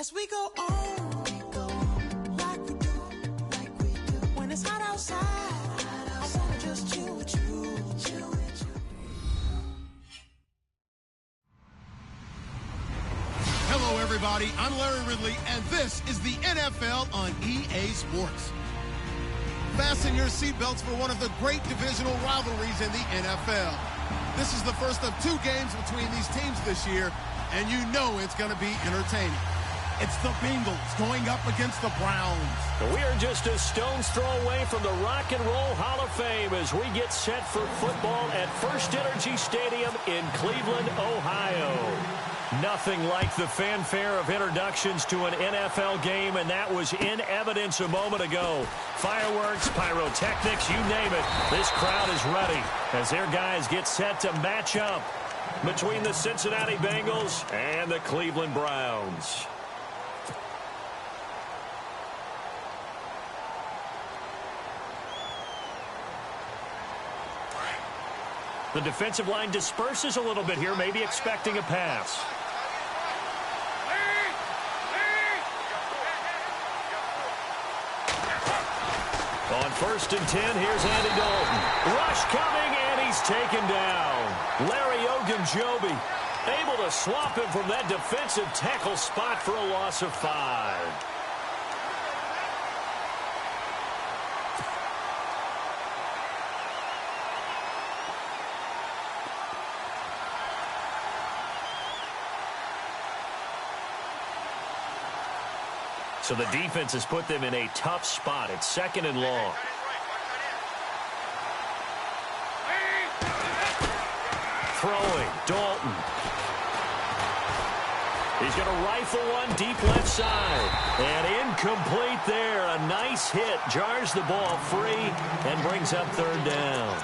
As we go on, like we do. When it's hot outside, I wanna just chill with you. Hello, everybody. I'm Larry Ridley, and this is the NFL on EA Sports. Fasten your seatbelts for one of the great divisional rivalries in the NFL. This is the first of 2 games between these teams this year, and you know it's going to be entertaining. It's the Bengals going up against the Browns. We are just a stone's throw away from the Rock and Roll Hall of Fame as we get set for football at First Energy Stadium in Cleveland, Ohio. Nothing like the fanfare of introductions to an NFL game, and that was in evidence a moment ago. Fireworks, pyrotechnics, you name it. This crowd is ready as their guys get set to match up between the Cincinnati Bengals and the Cleveland Browns. The defensive line disperses a little bit here, maybe expecting a pass. On 1st and 10, here's Andy Dalton. Rush coming, and he's taken down. Larry Ogunjobi able to swap him from that defensive tackle spot for a loss of 5. So the defense has put them in a tough spot. It's 2nd and long. Throwing, Dalton. He's going to rifle one deep left side. And incomplete there. A nice hit. Jars the ball free and brings up 3rd down.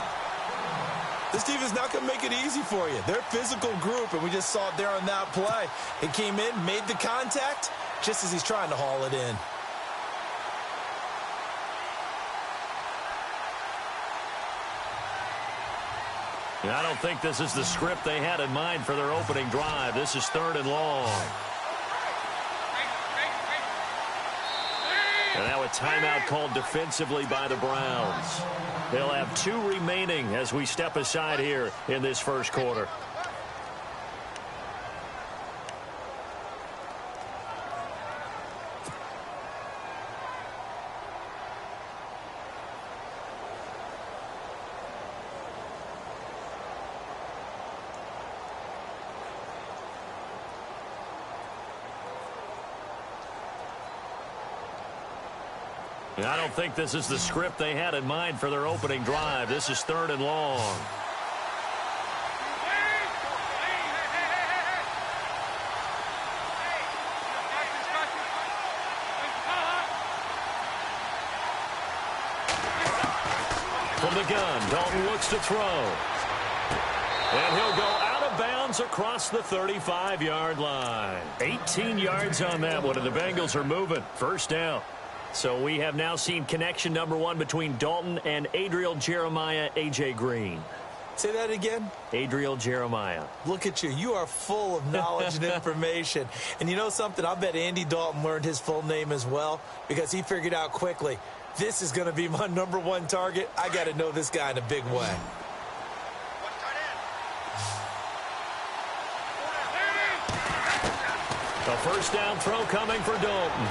This defense not going to make it easy for you. They're a physical group, and we just saw it there on that play. It came in, made the contact, just as he's trying to haul it in. I don't think this is the script they had in mind for their opening drive. This is 3rd and long. And now a timeout called defensively by the Browns. They'll have 2 remaining as we step aside here in this first quarter. I don't think this is the script they had in mind for their opening drive. This is 3rd and long. From the gun, Dalton looks to throw. And he'll go out of bounds across the 35-yard line. 18 yards on that one, and the Bengals are moving. 1st down. So we have now seen connection number 1 between Dalton and Adriel Jeremiah, A.J. Green. Say that again? Adriel Jeremiah. Look at you. You are full of knowledge and information. And you know something? I bet Andy Dalton learned his full name as well because he figured out quickly, this is going to be my number 1 target. I got to know this guy in a big way. A 1st down throw coming for Dalton.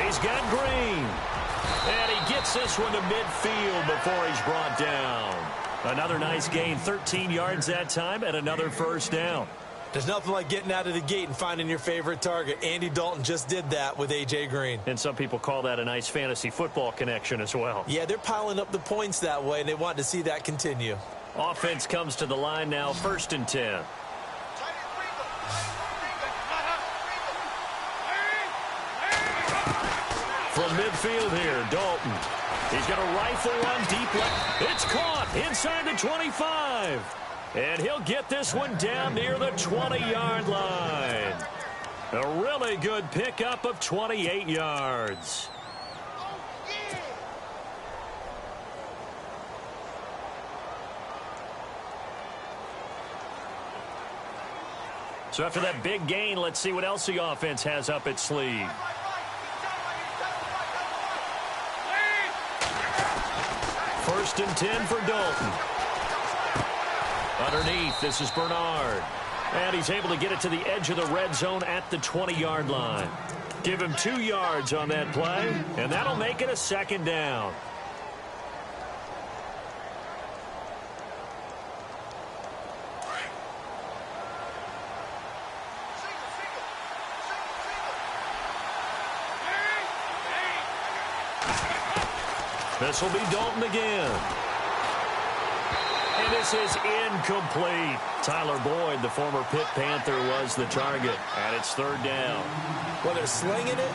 He's got Green. And he gets this one to midfield before he's brought down. Another nice gain, 13 yards that time, and another 1st down. There's nothing like getting out of the gate and finding your favorite target. Andy Dalton just did that with A.J. Green. And some people call that a nice fantasy football connection as well. Yeah, they're piling up the points that way, and they want to see that continue. Offense comes to the line now, 1st and 10. From midfield here, Dalton. He's going to rifle one deep left. It's caught inside the 25. And he'll get this one down near the 20-yard line. A really good pickup of 28 yards. So after that big gain, let's see what else the offense has up its sleeve. First and 10 for Dalton. Underneath, this is Bernard. And he's able to get it to the edge of the red zone at the 20-yard line. Give him 2 yards on that play, and that'll make it a second down. This will be Dalton again. And this is incomplete. Tyler Boyd, the former Pitt Panther, was the target. And it's third down. Well, they're slinging it.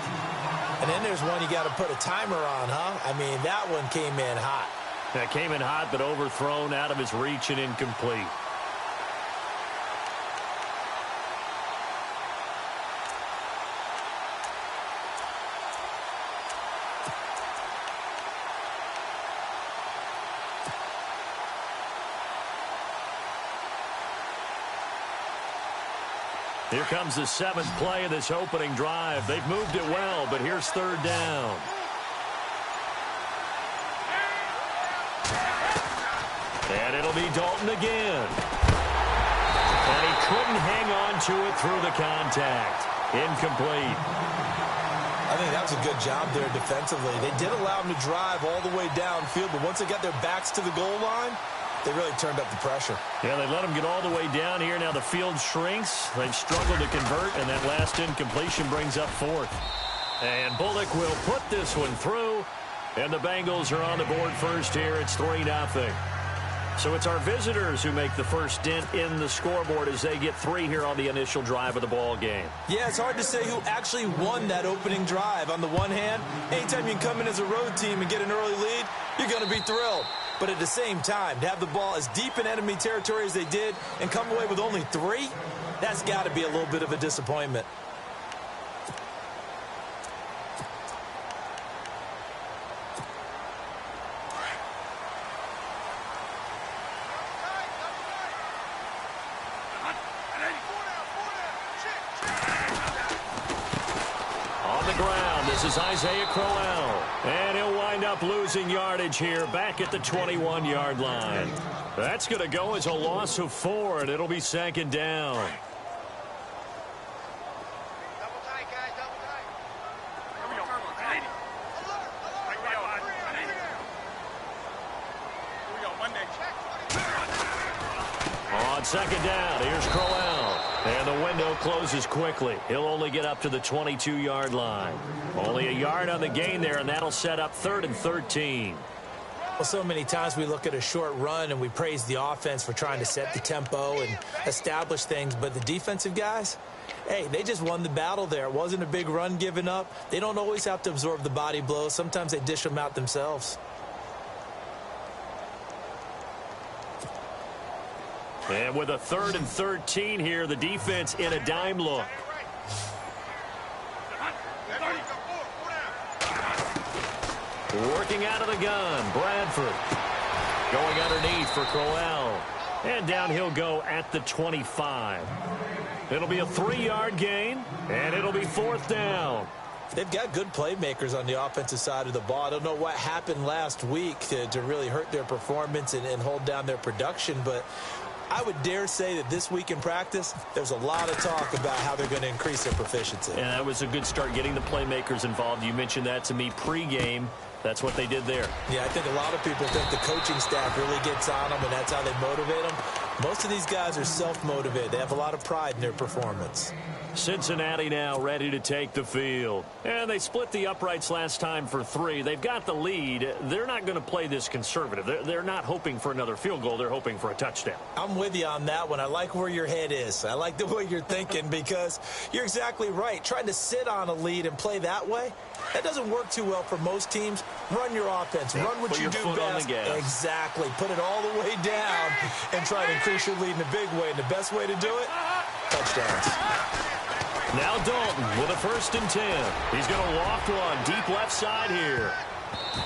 And then there's one you got to put a timer on, huh? I mean, that one came in hot. That came in hot, but overthrown out of his reach and incomplete. Here comes the 7th play of this opening drive. They've moved it well, but here's third down. And it'll be Dalton again. And he couldn't hang on to it through the contact. Incomplete. I think that was a good job there defensively. They did allow him to drive all the way downfield, but once they got their backs to the goal line, they really turned up the pressure. Yeah, they let him get all the way down here. Now the field shrinks. They've struggled to convert, and that last incompletion brings up fourth. And Bullock will put this one through, and the Bengals are on the board first here. It's 3-0. So it's our visitors who make the first dent in the scoreboard as they get 3 here on the initial drive of the ball game. Yeah, it's hard to say who actually won that opening drive. On the one hand, anytime you can come in as a road team and get an early lead, you're going to be thrilled. But at the same time, to have the ball as deep in enemy territory as they did and come away with only 3, that's got to be a little bit of a disappointment. This is Isaiah Crowell, and he'll wind up losing yardage here back at the 21-yard line. That's going to go as a loss of 4, and it'll be second down. Double tight, guys, double tight. Here we go. Here we go, Monday. On second down, here's Crowell. And the window closes quickly. He'll only get up to the 22-yard line. Only a yard on the gain there, and that'll set up 3rd and 13. Well, so many times we look at a short run and we praise the offense for trying to set the tempo and establish things, but the defensive guys, hey, they just won the battle there. It wasn't a big run given up. They don't always have to absorb the body blows. Sometimes they dish them out themselves. And with a 3rd and 13 here, the defense in a dime look. Working out of the gun, Bradford. Going underneath for Crowell. And down he'll go at the 25. It'll be a 3-yard gain, and it'll be 4th down. They've got good playmakers on the offensive side of the ball. I don't know what happened last week to really hurt their performance and hold down their production, but I would dare say that this week in practice, there's a lot of talk about how they're going to increase their proficiency. And that was a good start getting the playmakers involved. You mentioned that to me pregame. That's what they did there. Yeah, I think a lot of people think the coaching staff really gets on them, and that's how they motivate them. Most of these guys are self-motivated. They have a lot of pride in their performance. Cincinnati now ready to take the field. And they split the uprights last time for 3. They've got the lead. They're not going to play this conservative. They're not hoping for another field goal. They're hoping for a touchdown. I'm with you on that one. I like where your head is. I like the way you're thinking because you're exactly right. Trying to sit on a lead and play that way, that doesn't work too well for most teams. Run your offense. Run what you do best. Exactly. Put it all the way down and try to increase your lead in a big way. And the best way to do it, touchdowns. Now Dalton with a 1st and 10. He's going to loft one deep left side here.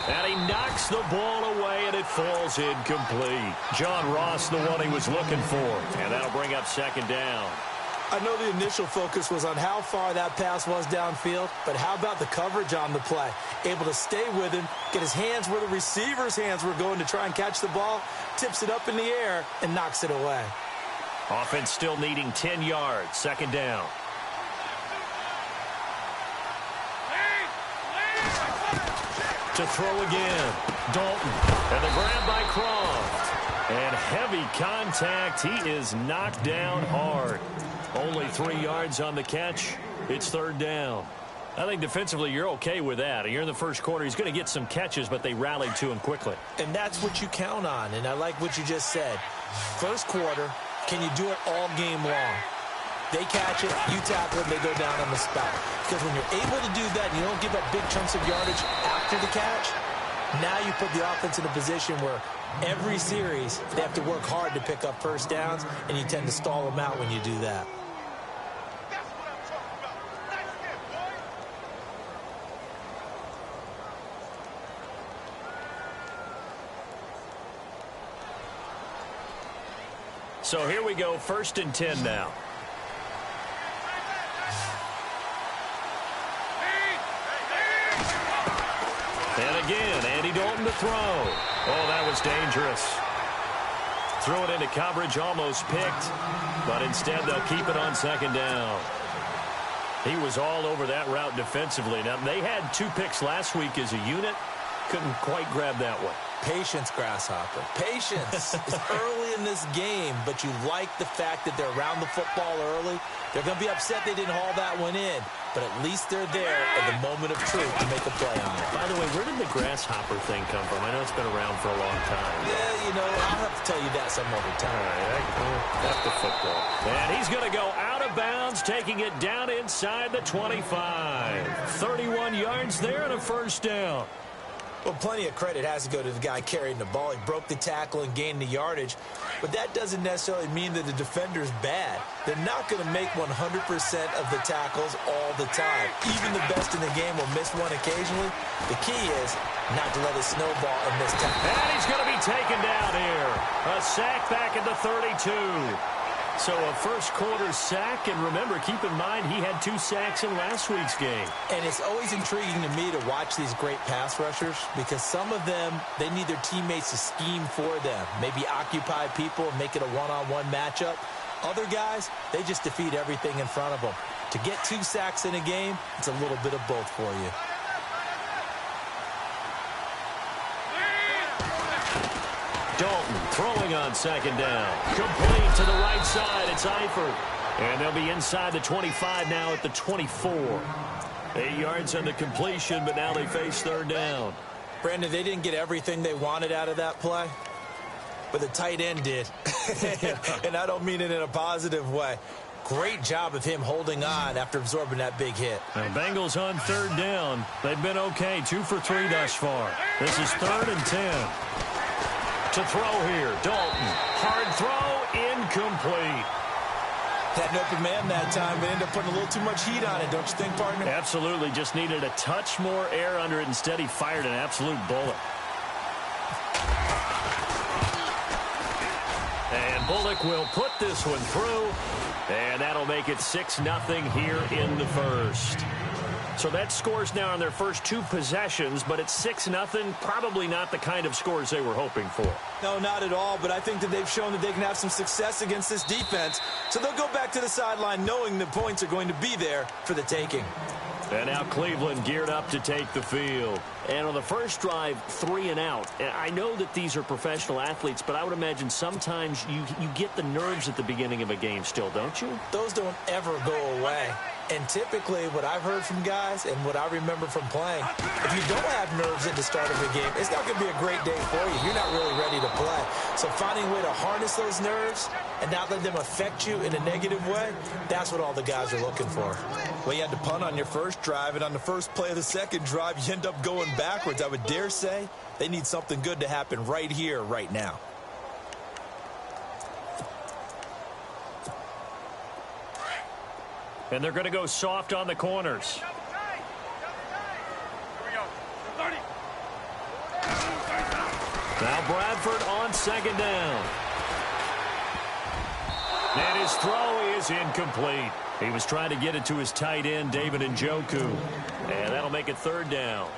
And he knocks the ball away, and it falls incomplete. John Ross, the one he was looking for. And that'll bring up second down. I know the initial focus was on how far that pass was downfield, but how about the coverage on the play? Able to stay with him, get his hands where the receiver's hands were going to try and catch the ball, tips it up in the air, and knocks it away. Offense still needing 10 yards. Second down. To throw again. Dalton. And the grab by Croft. And heavy contact. He is knocked down hard. Only 3 yards on the catch. It's third down. I think defensively you're okay with that. You're in the first quarter. He's going to get some catches, but they rallied to him quickly. And that's what you count on. And I like what you just said. First quarter, can you do it all game long? They catch it, you tackle it, they go down on the spot. Because when you're able to do that and you don't give up big chunks of yardage after the catch, now you put the offense in a position where every series they have to work hard to pick up first downs, and you tend to stall them out when you do that. So here we go, 1st and 10 now. And again, Andy Dalton to throw. Oh, that was dangerous. Threw it into coverage, almost picked, but instead they'll keep it on second down. He was all over that route defensively. Now, they had 2 picks last week as a unit. Couldn't quite grab that one. Patience, Grasshopper. Patience. It's early in this game, but you like the fact that they're around the football early. They're going to be upset they didn't haul that one in, but at least they're there at the moment of truth to make a play on it. By the way, where did the Grasshopper thing come from? I know it's been around for a long time. Yeah, you know, I'll have to tell you that some other time. All right, that's the football. And he's going to go out of bounds, taking it down inside the 25. 31 yards there and a first down. Well, plenty of credit has to go to the guy carrying the ball. He broke the tackle and gained the yardage. But that doesn't necessarily mean that the defender's bad. They're not going to make 100% of the tackles all the time. Even the best in the game will miss one occasionally. The key is not to let it snowball and miss tackle. And he's going to be taken down here. A sack back at the 32. So a first quarter sack, and remember, keep in mind he had 2 sacks in last week's game. And it's always intriguing to me to watch these great pass rushers because some of them, they need their teammates to scheme for them, maybe occupy people and make it a one-on-one matchup. Other guys, they just defeat everything in front of them. To get 2 sacks in a game, it's a little bit of both for you. Dalton throwing on second down. Complete to the right side. It's Eifert. And they'll be inside the 25 now at the 24. 8 yards on the completion, but now they face third down. Brandon, they didn't get everything they wanted out of that play, but the tight end did. And I don't mean it in a positive way. Great job of him holding on after absorbing that big hit. The Bengals on third down. They've been okay. 2 for 3 thus far. This is 3rd and 10. To throw here, Dalton. Hard throw, incomplete. Had an open man that time, but ended up putting a little too much heat on it, don't you think, partner? Absolutely. Just needed a touch more air under it. Instead, he fired an absolute bullet. And Bullock will put this one through, and that'll make it 6-0 here in the first. So that scores now on their first 2 possessions, but it's 6-0. Probably not the kind of scores they were hoping for. No, not at all, but I think that they've shown that they can have some success against this defense. So they'll go back to the sideline knowing the points are going to be there for the taking. And now Cleveland geared up to take the field. And on the first drive, 3 and out. I know that these are professional athletes, but I would imagine sometimes you get the nerves at the beginning of a game still, don't you? Those don't ever go away. And typically what I've heard from guys and what I remember from playing, if you don't have nerves at the start of a game, it's not going to be a great day for you. You're not really ready to play. So finding a way to harness those nerves and not let them affect you in a negative way, that's what all the guys are looking for. Well, you had to punt on your first drive, and on the first play of the second drive, you end up going backwards. I would dare say they need something good to happen right here, right now. And they're going to go soft on the corners. Now Bradford on second down. And his throw is incomplete. He was trying to get it to his tight end, David Njoku. And that'll make it 3rd down.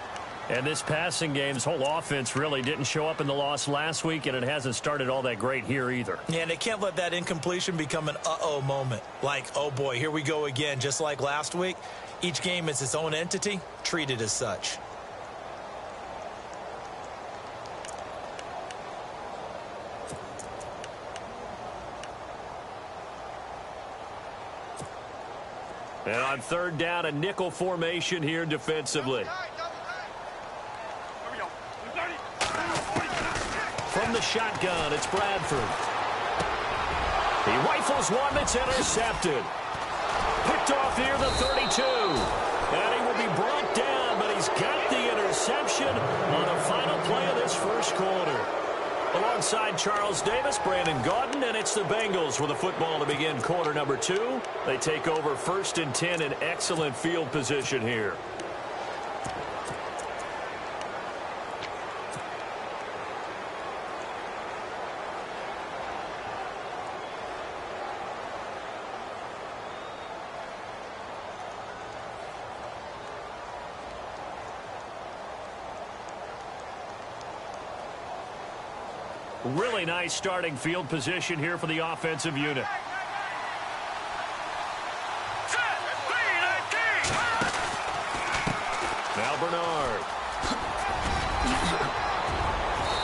And this passing game's whole offense really didn't show up in the loss last week, and it hasn't started all that great here either. Yeah, and they can't let that incompletion become an uh-oh moment. Like, oh boy, here we go again, just like last week. Each game is its own entity, treated as such. And on 3rd down, a nickel formation here defensively. From the shotgun, it's Bradford. He rifles one that's intercepted. Picked off near the 32. And he will be brought down, but he's got the interception on the final play of this first quarter. Alongside Charles Davis, Brandon Gaudin, and it's the Bengals with a football to begin quarter number 2. They take over 1st and 10 in excellent field position here. Really nice starting field position here for the offensive unit. Now Bernard.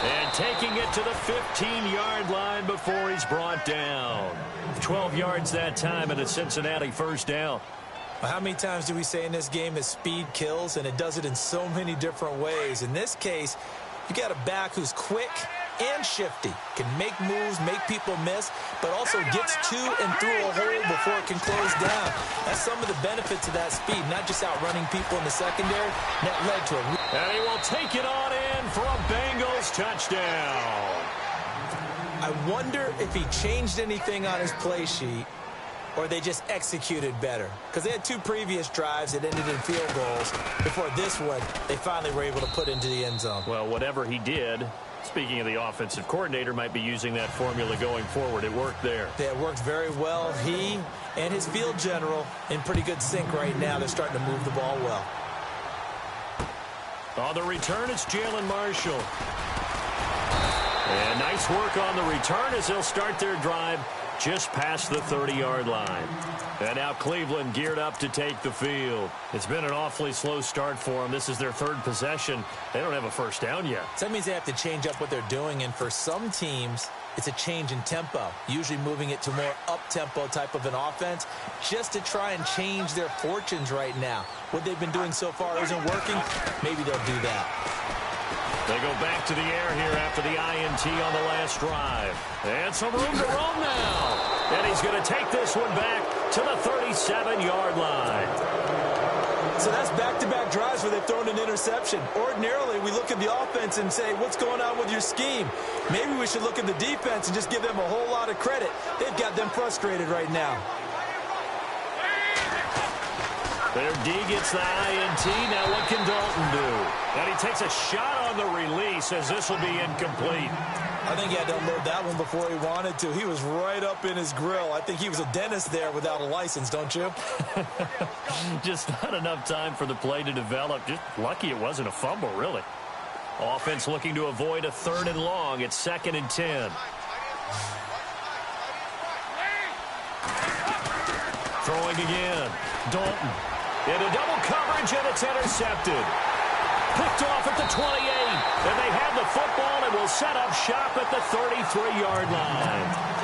And taking it to the 15-yard line before he's brought down. 12 yards that time and a Cincinnati 1st down. Well, how many times do we say in this game that speed kills, and it does it in so many different ways? In this case, you got a back who's quick and shifty, can make moves, make people miss, but also gets to and through a hole before it can close down. That's some of the benefits of that speed, not just outrunning people in the secondary. That led to a... And he will take it on in for a Bengals touchdown. I wonder if he changed anything on his play sheet, or they just executed better. Because they had 2 previous drives that ended in field goals. Before this one, they finally were able to put into the end zone. Well, whatever he did, speaking of the offensive coordinator, might be using that formula going forward. It worked there. Yeah, it worked very well. He and his field general in pretty good sync right now. They're starting to move the ball well. On the return, it's Jalen Marshall. And nice work on the return as they'll start their drive just past the 30-yard line. And now Cleveland geared up to take the field. It's been an awfully slow start for them. This is their 3rd possession. They don't have a 1st down yet. So that means they have to change up what they're doing, and for some teams, it's a change in tempo, usually moving it to more up-tempo type of an offense just to try and change their fortunes right now. What they've been doing so far isn't working. Maybe they'll do that. They go back to the air here after the INT on the last drive. And some room to roam now. And he's going to take this one back to the 37-yard line. So that's back-to-back drives where they've thrown an interception. Ordinarily, we look at the offense and say, what's going on with your scheme? Maybe we should look at the defense and just give them a whole lot of credit. They've got them frustrated right now. Their D gets the INT. Now what can Dalton do? And he takes a shot on the release as this will be incomplete. I think he had to unload that one before he wanted to. He was right up in his grill. I think he was a dentist there without a license, don't you? Just not enough time for the play to develop. Just lucky it wasn't a fumble, really. Offense looking to avoid a 3rd and long. It's 2nd and 10. Throwing again. Dalton. Into double coverage, and it's intercepted. Picked off at the 28. And they have the football and will set up shop at the 33-yard line.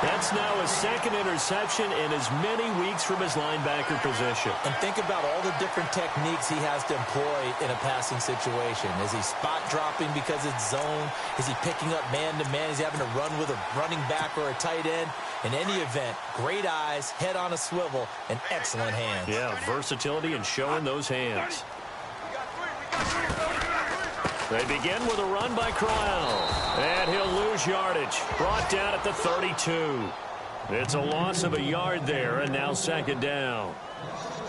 That's now his 2nd interception in as many weeks from his linebacker position. And think about all the different techniques he has to employ in a passing situation. Is he spot dropping because it's zone? Is he picking up man-to-man? Is he having to run with a running back or a tight end? In any event, great eyes, head on a swivel, and excellent hands. Yeah, versatility and showing those hands. They begin with a run by Crowell. And he'll lose yardage. Brought down at the 32. It's a loss of a yard there, and now 2nd down.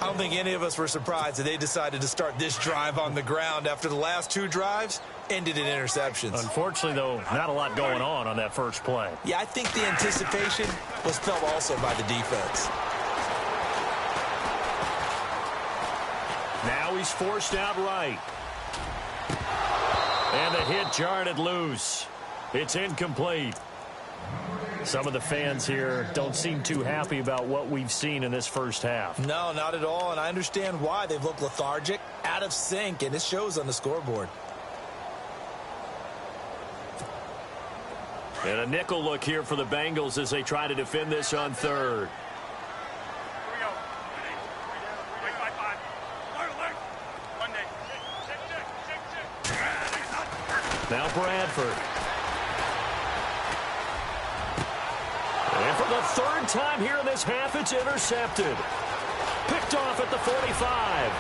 I don't think any of us were surprised that they decided to start this drive on the ground after the last 2 drives. ended in interceptions. Unfortunately, though, not a lot going on that first play. Yeah, I think the anticipation was felt also by the defense. Now he's forced out right. And the hit jarred it loose. It's incomplete. Some of the fans here don't seem too happy about what we've seen in this first half. No, not at all, and I understand why. They've looked lethargic, out of sync, and it shows on the scoreboard. And a nickel look here for the Bengals as they try to defend this on third. Now Bradford. And for the third time here in this half, it's intercepted. Picked off at the 45.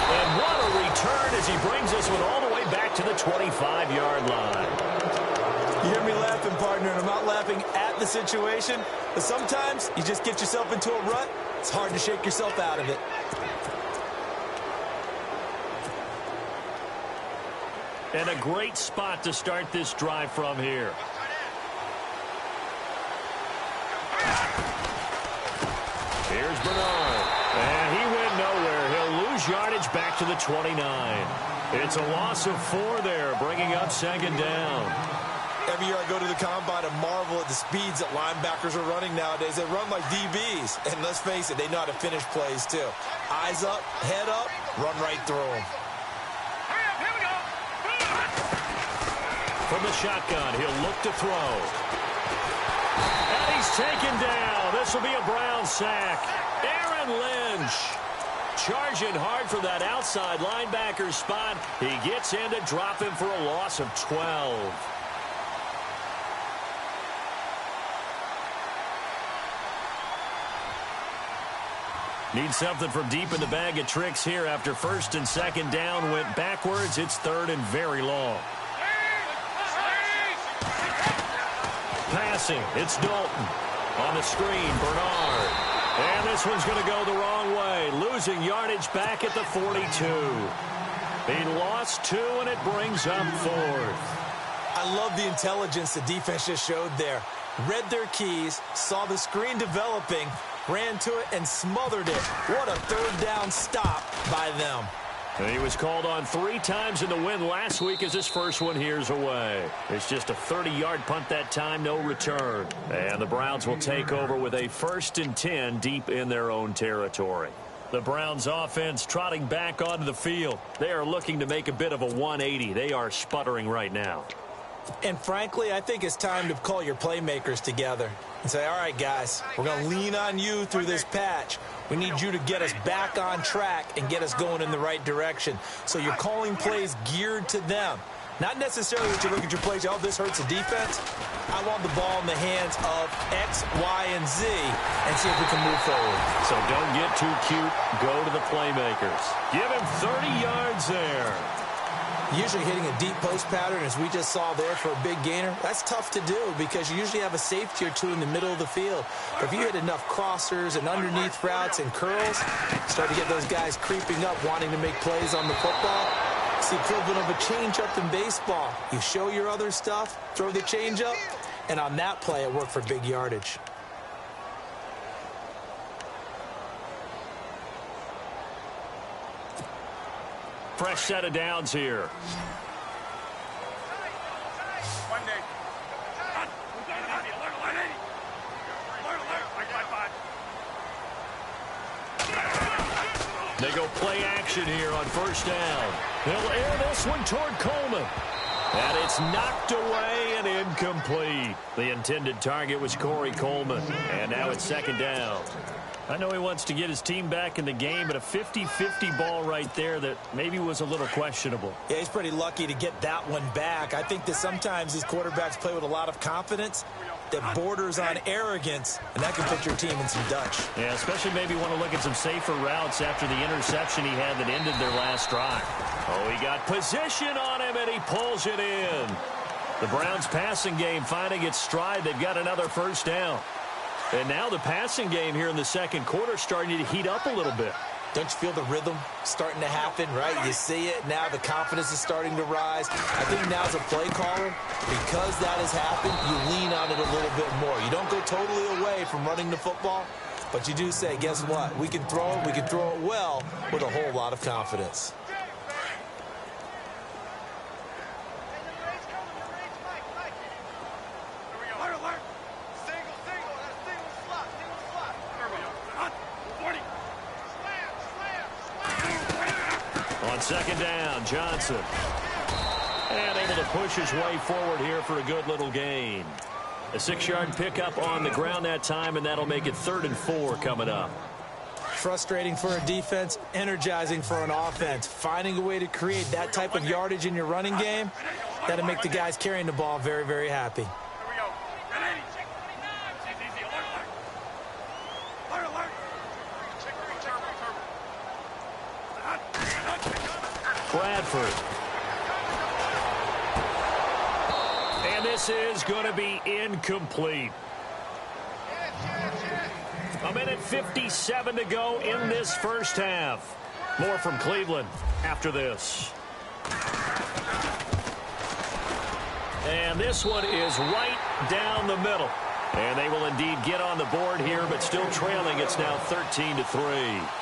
And what a return as he brings this one all the way back to the 25-yard line. You hear me laughing, partner, and I'm not laughing at the situation, but sometimes you just get yourself into a rut. It's hard to shake yourself out of it. And a great spot to start this drive from here. Here's Bernard. And he went nowhere. He'll lose yardage back to the 29. It's a loss of 4 there, bringing up second down. Every year I go to the combine and marvel at the speeds that linebackers are running nowadays. They run like DBs. And let's face it, they know how to finish plays too. Eyes up, head up, run right through them. From the shotgun, he'll look to throw. And he's taken down. This will be a Brown sack. Aaron Lynch charging hard for that outside linebacker spot. He gets in to drop him for a loss of 12. Need something from deep in the bag of tricks here after first and second down went backwards. It's third and very long. Passing, it's Dalton. On the screen, Bernard. And this one's going to go the wrong way. Losing yardage back at the 42. He lost 2, and it brings up 4th. I love the intelligence the defense just showed there. Read their keys, saw the screen developing, ran to it, and smothered it. What a third down stop by them. And he was called on 3 times in the win last week as his first one here's away. It's just a 30-yard punt that time, no return. And the Browns will take over with a 1st and 10 deep in their own territory. The Browns offense trotting back onto the field. They are looking to make a bit of a 180. They are sputtering right now. And frankly, I think it's time to call your playmakers together and say, all right, guys, we're going to lean on you through this patch. We need you to get us back on track and get us going in the right direction. So you're calling plays geared to them. Not necessarily that you look at your plays, oh, this hurts the defense. I want the ball in the hands of X, Y, and Z and see if we can move forward. So don't get too cute. Go to the playmakers. Give him 30 yards there. Usually hitting a deep post pattern, as we just saw there for a big gainer, that's tough to do because you usually have a safety or 2 in the middle of the field. But if you hit enough crossers and underneath routes and curls, start to get those guys creeping up, wanting to make plays on the football. It's the equivalent of a change-up in baseball. You show your other stuff, throw the change-up, and on that play, it worked for big yardage. Fresh set of downs here. They go play action here on first down. He'll air this one toward Coleman. And it's knocked away and incomplete. The intended target was Corey Coleman. And now it's second down. I know he wants to get his team back in the game, but a 50-50 ball right there that maybe was a little questionable. Yeah, he's pretty lucky to get that one back. I think that sometimes these quarterbacks play with a lot of confidence that borders on arrogance, and that can put your team in some Dutch. Yeah, especially maybe want to look at some safer routes after the interception he had that ended their last drive. Oh, he got position on him, and he pulls it in. The Browns' passing game finding its stride. They've got another first down. And now the passing game here in the second quarter starting to heat up a little bit. Don't you feel the rhythm starting to happen, right? You see it. Now the confidence is starting to rise. I think now as a play caller, because that has happened, you lean on it a little bit more. You don't go totally away from running the football, but you do say, guess what? We can throw it. We can throw it well with a whole lot of confidence. On second down, Johnson. And able to push his way forward here for a good little gain. A 6-yard pickup on the ground that time, and that'll make it 3rd and 4 coming up. Frustrating for a defense, energizing for an offense. Finding a way to create that type of yardage in your running game, that'll make the guys carrying the ball very, very happy. Bradford. And this is going to be incomplete. A minute 57 to go in this first half. More from Cleveland after this. And this one is right down the middle. And they will indeed get on the board here, but still trailing. It's now 13-3.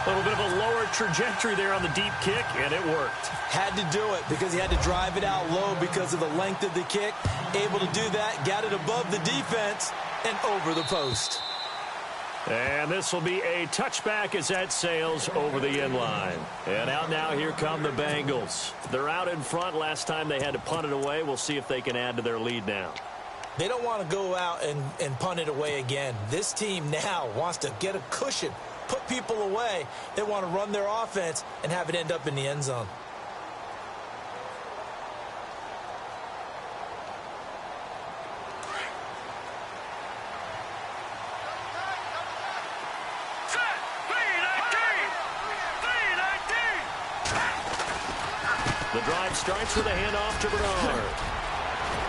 A little bit of a lower trajectory there on the deep kick, and it worked. Had to do it because he had to drive it out low because of the length of the kick. Able to do that, got it above the defense and over the post. And this will be a touchback as that sails over the end line. And out now, here come the Bengals. They're out in front. Last time they had to punt it away. We'll see if they can add to their lead now. They don't want to go out and punt it away again. This team now wants to get a cushion, put people away. They want to run their offense and have it end up in the end zone. The drive starts with a handoff to Bernard.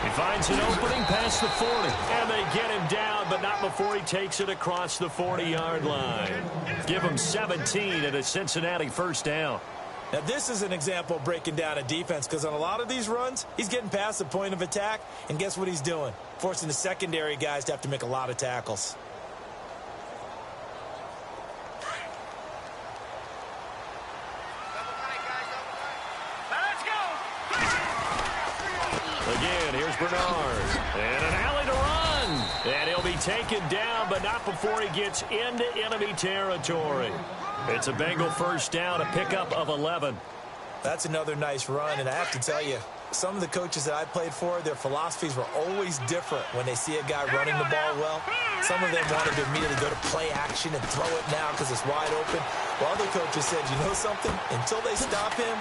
He finds an opening past the 40. And they get him down, but not before he takes it across the 40-yard line. Give him 17 and a Cincinnati first down. Now, this is an example of breaking down a defense because on a lot of these runs, he's getting past the point of attack, and guess what he's doing? Forcing the secondary guys to have to make a lot of tackles. Again, here's Bernard. And an alley to run. And he'll be taken down, but not before he gets into enemy territory. It's a Bengal first down, a pickup of 11. That's another nice run, and I have to tell you, some of the coaches that I played for, their philosophies were always different when they see a guy running the ball well. Some of them wanted to immediately go to play action and throw it now because it's wide open. While other coaches said, you know something? Until they stop him,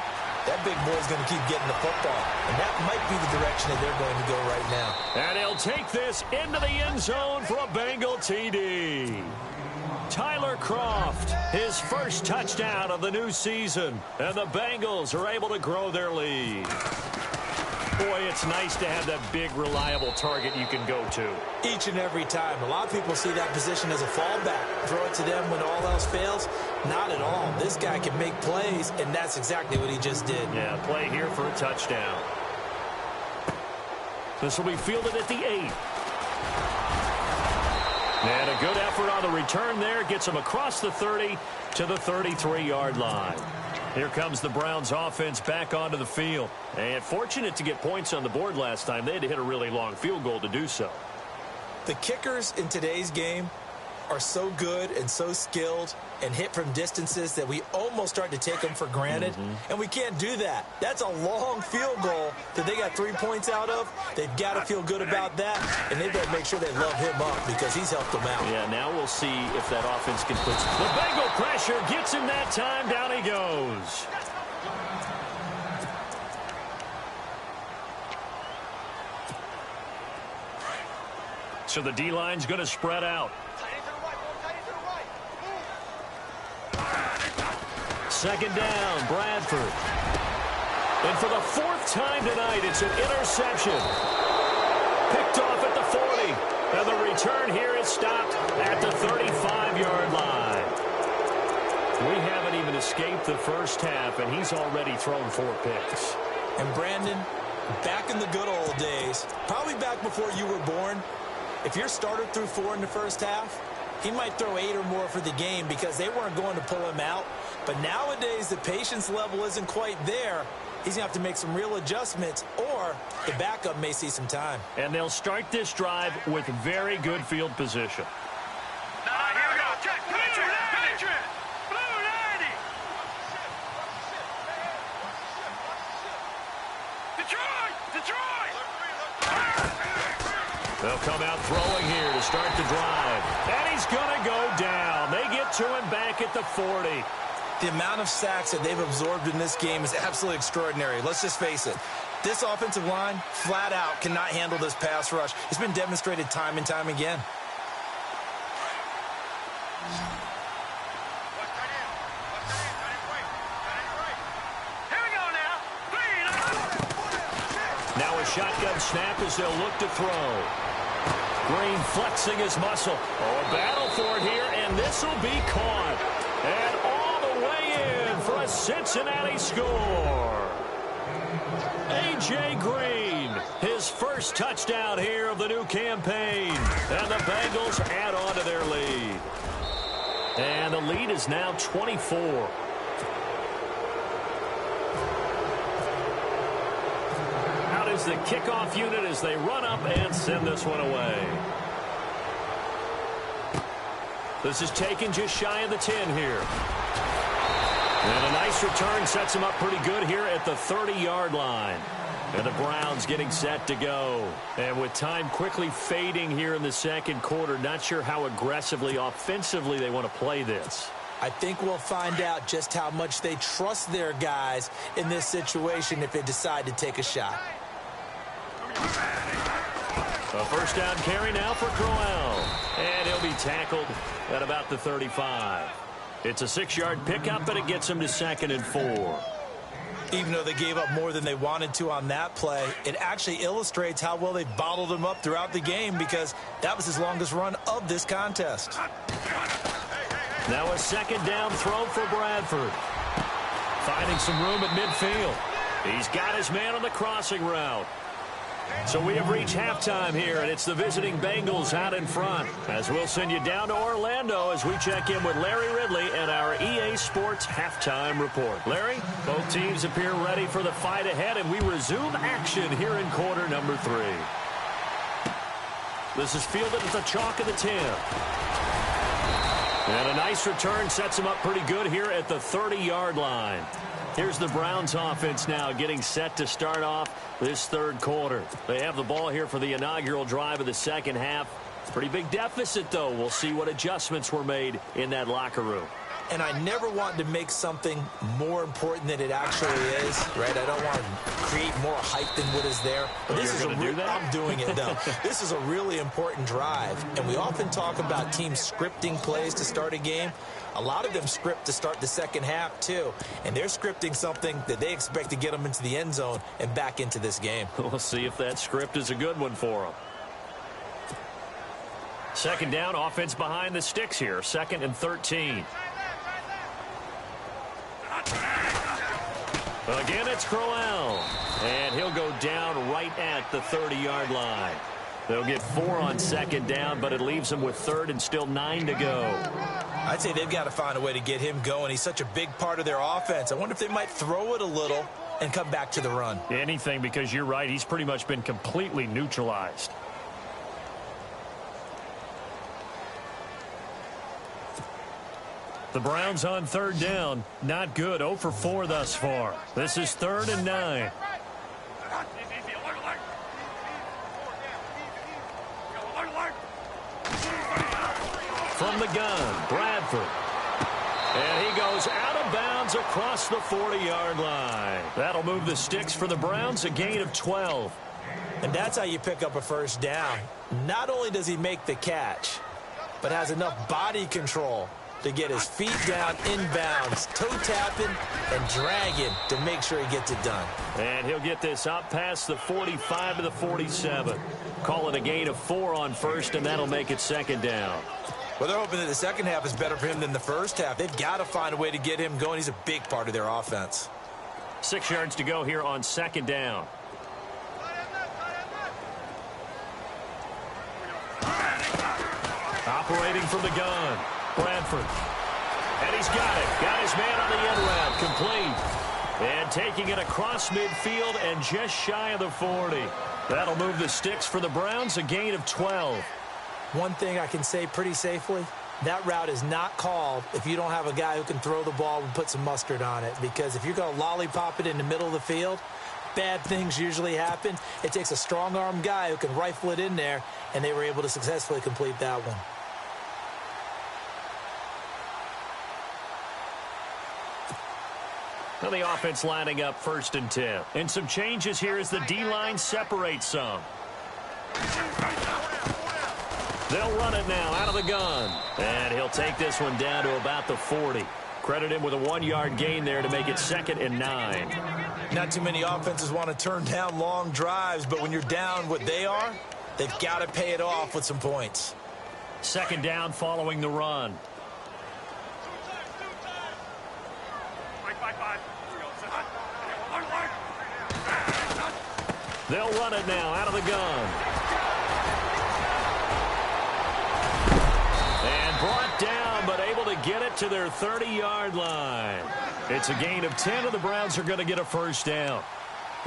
that big boy's going to keep getting the football. And that might be the direction that they're going to go right now. And he'll take this into the end zone for a Bengal TD. Tyler Kroft, his first touchdown of the new season. And the Bengals are able to grow their lead. Boy, it's nice to have that big, reliable target you can go to. Each and every time. A lot of people see that position as a fallback. Throw it to them when all else fails. Not at all. This guy can make plays, and that's exactly what he just did. Yeah, play here for a touchdown. This will be fielded at the 8. And a good effort on the return there. Gets him across the 30 to the 33-yard line. Here comes the Browns offense back onto the field. And fortunate to get points on the board last time. They had to hit a really long field goal to do so. The kickers in today's game are so good and so skilled and hit from distances that we almost start to take them for granted. And we can't do that. That's a long field goal that they got 3 points out of. They've got to feel good about that, and they better make sure they love him up because he's helped them out. Yeah, now we'll see if that offense can put some. The Bengal pressure gets him that time. Down he goes. So the D-line's going to spread out. Second down, Bradford. And for the 4th time tonight, it's an interception. Picked off at the 40. And the return here is stopped at the 35-yard line. We have even escape the first half, and he's already thrown 4 picks. And Brandon, back in the good old days, probably back before you were born, if your starter threw 4 in the first half, he might throw 8 or more for the game because they weren't going to pull him out. But nowadays, the patience level isn't quite there. He's going to have to make some real adjustments, or the backup may see some time. And they'll start this drive with very good field position. Here we go. Check. Blue 90. Blue 90. Detroit. They'll come out throwing here to start the drive. And he's going to go down. They get to him back at the 40. The amount of sacks that they've absorbed in this game is absolutely extraordinary. Let's just face it. This offensive line, flat out, cannot handle this pass rush. It's been demonstrated time and time again. Here we go now. Now a shotgun snap as they'll look to throw. Green flexing his muscle. Oh, a battle for it here, and this will be caught. And all the way in for a Cincinnati score. A.J. Green, his first touchdown here of the new campaign. And the Bengals add on to their lead. And the lead is now 24. Out is the kickoff unit as they run up and send this one away. This is taken just shy of the 10 here. And a nice return sets him up pretty good here at the 30-yard line. And the Browns getting set to go. And with time quickly fading here in the second quarter, not sure how aggressively, offensively they want to play this. I think we'll find out just how much they trust their guys in this situation if they decide to take a shot. A first down carry now for Crowell. And he'll be tackled at about the 35. It's a 6-yard pickup, but it gets him to 2nd and 4. Even though they gave up more than they wanted to on that play, it actually illustrates how well they bottled him up throughout the game because that was his longest run of this contest. Now a 2nd down throw for Bradford. Finding some room at midfield. He's got his man on the crossing route. So we have reached halftime here, and it's the visiting Bengals out in front. As we'll send you down to Orlando as we check in with Larry Ridley and our EA Sports Halftime Report. Larry, both teams appear ready for the fight ahead, and we resume action here in quarter number 3. This is fielded at the chalk of the 10. And a nice return sets him up pretty good here at the 30-yard line. Here's the Browns offense now getting set to start off this third quarter. They have the ball here for the inaugural drive of the second half. Pretty big deficit, though. We'll see what adjustments were made in that locker room. And I never want to make something more important than it actually is, right? I don't want to create more hype than what is there. But this is I'm doing it, though. This is a really important drive. And we often talk about teams scripting plays to start a game. A lot of them script to start the second half, too. And they're scripting something that they expect to get them into the end zone and back into this game. We'll see if that script is a good one for them. 2nd down, offense behind the sticks here. 2nd and 13. Again, it's Crowell. And he'll go down right at the 30-yard line. They'll get 4 on 2nd down, but it leaves them with 3rd and still 9 to go. I'd say they've got to find a way to get him going. He's such a big part of their offense. I wonder if they might throw it a little and come back to the run. Anything, because you're right. He's pretty much been completely neutralized. The Browns on 3rd down. Not good. 0 for 4 thus far. This is 3rd and 9. From the gun, Bradford. And he goes out of bounds across the 40-yard line. That'll move the sticks for the Browns, a gain of 12. And that's how you pick up a first down. Not only does he make the catch, but has enough body control to get his feet down inbounds, toe tapping and dragging to make sure he gets it done. And he'll get this up past the 45 to the 47. Call it a gain of 4 on 1st, and that'll make it 2nd down. Well, they're hoping that the second half is better for him than the first half. They've got to find a way to get him going. He's a big part of their offense. 6 yards to go here on second down. Operating from the gun, Bradford. And he's got it. Got his man on the end route. Complete. And taking it across midfield and just shy of the 40. That'll move the sticks for the Browns, a gain of 12. One thing I can say pretty safely, that route is not called if you don't have a guy who can throw the ball and put some mustard on it. Because if you're going to lollipop it in the middle of the field, bad things usually happen. It takes a strong-arm guy who can rifle it in there, and they were able to successfully complete that one. Now the offense lining up 1st and 10. And some changes here as the D-line separates some. They'll run it now out of the gun. And he'll take this one down to about the 40. Credit him with a 1-yard gain there to make it 2nd and 9. Not too many offenses want to turn down long drives, but when you're down what they are, they've got to pay it off with some points. 2nd down following the run. They'll run it now out of the gun. And brought down, but able to get it to their 30-yard line. It's a gain of 10, and the Browns are going to get a 1st down.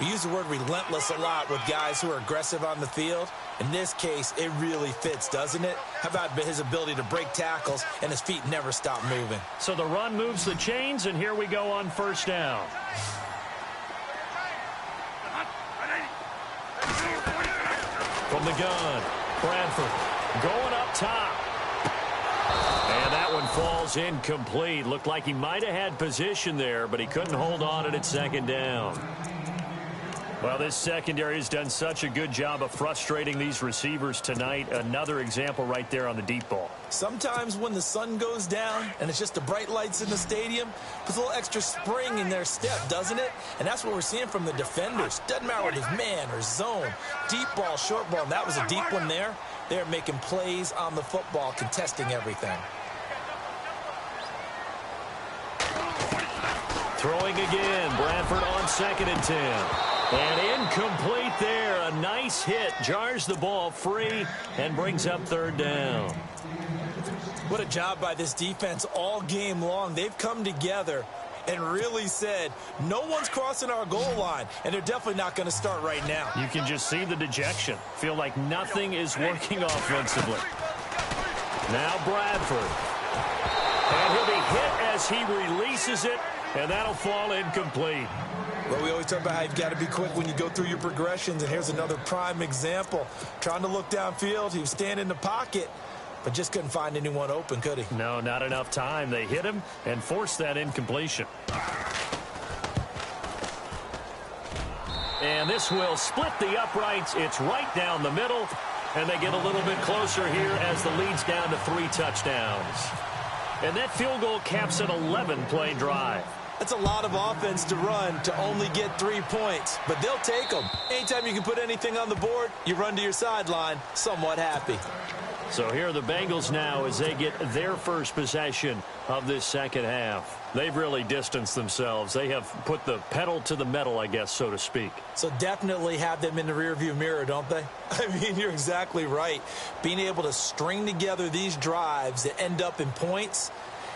We use the word relentless a lot with guys who are aggressive on the field. In this case, it really fits, doesn't it? How about his ability to break tackles and his feet never stop moving? So the run moves the chains, and here we go on 1st down. From the gun, Bradford going up top. And that one falls incomplete. Looked like he might have had position there, but he couldn't hold on it at 2nd down. Well, this secondary has done such a good job of frustrating these receivers tonight. Another example right there on the deep ball. Sometimes when the sun goes down and it's just the bright lights in the stadium, puts a little extra spring in their step, doesn't it? And that's what we're seeing from the defenders. Doesn't matter whether it's man or zone, deep ball, short ball. And that was a deep one there. They're making plays on the football, contesting everything. Throwing again, Bradford on 2nd and 10. And incomplete there. A nice hit. Jars the ball free and brings up 3rd down. What a job by this defense all game long. They've come together and really said, no one's crossing our goal line, and they're definitely not going to start right now. You can just see the dejection. Feel like nothing is working offensively. Now Bradford. And he'll be hit as he releases it, and that'll fall incomplete. Well, we always talk about how you've got to be quick when you go through your progressions, and here's another prime example. Trying to look downfield, he was standing in the pocket, but just couldn't find anyone open, could he? No, not enough time. They hit him and forced that incompletion. And this will split the uprights. It's right down the middle, and they get a little bit closer here as the lead's down to 3 touchdowns. And that field goal caps an 11-play drive. That's a lot of offense to run to only get 3 points, but they'll take them. Anytime you can put anything on the board, you run to your sideline somewhat happy. So here are the Bengals now as they get their first possession of this second half. They've really distanced themselves. They have put the pedal to the metal, I guess, so to speak. So definitely have them in the rearview mirror, don't they? I mean, you're exactly right. Being able to string together these drives that end up in points,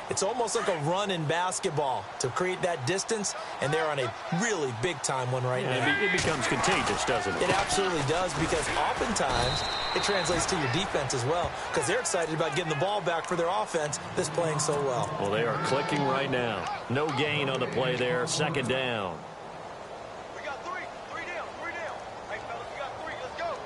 it's almost like a run in basketball to create that distance, and they're on a really big-time one right now. It becomes contagious, doesn't it? It absolutely does, because oftentimes it translates to your defense as well, because they're excited about getting the ball back for their offense that's playing so well. Well, they are clicking right now. No gain on the play there. 2nd down. We got 3. 3 down. 3 down. Hey, fellas, we got 3. Let's go.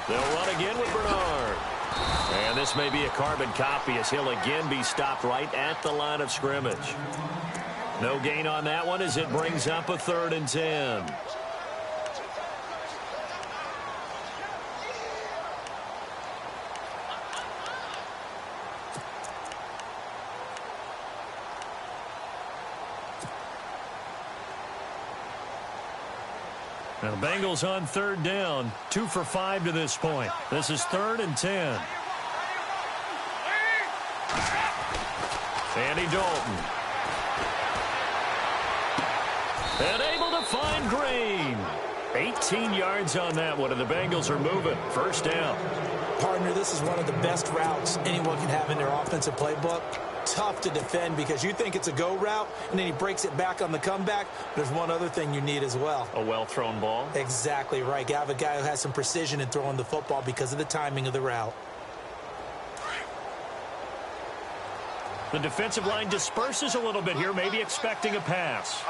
They'll run again with Bernard. And this may be a carbon copy as he'll again be stopped right at the line of scrimmage. No gain on that one as it brings up a 3rd and 10. Now the Bengals on third down, 2 for 5 to this point. This is 3rd and 10. Andy Dalton. And able to find Green. 18 yards on that one, and the Bengals are moving. First down. Partner, this is one of the best routes anyone can have in their offensive playbook. Tough to defend because you think it's a go route, and then he breaks it back on the comeback. There's one other thing you need as well. A well-thrown ball. Exactly right. You have a guy who has some precision in throwing the football because of the timing of the route. The defensive line disperses a little bit here, maybe expecting a pass.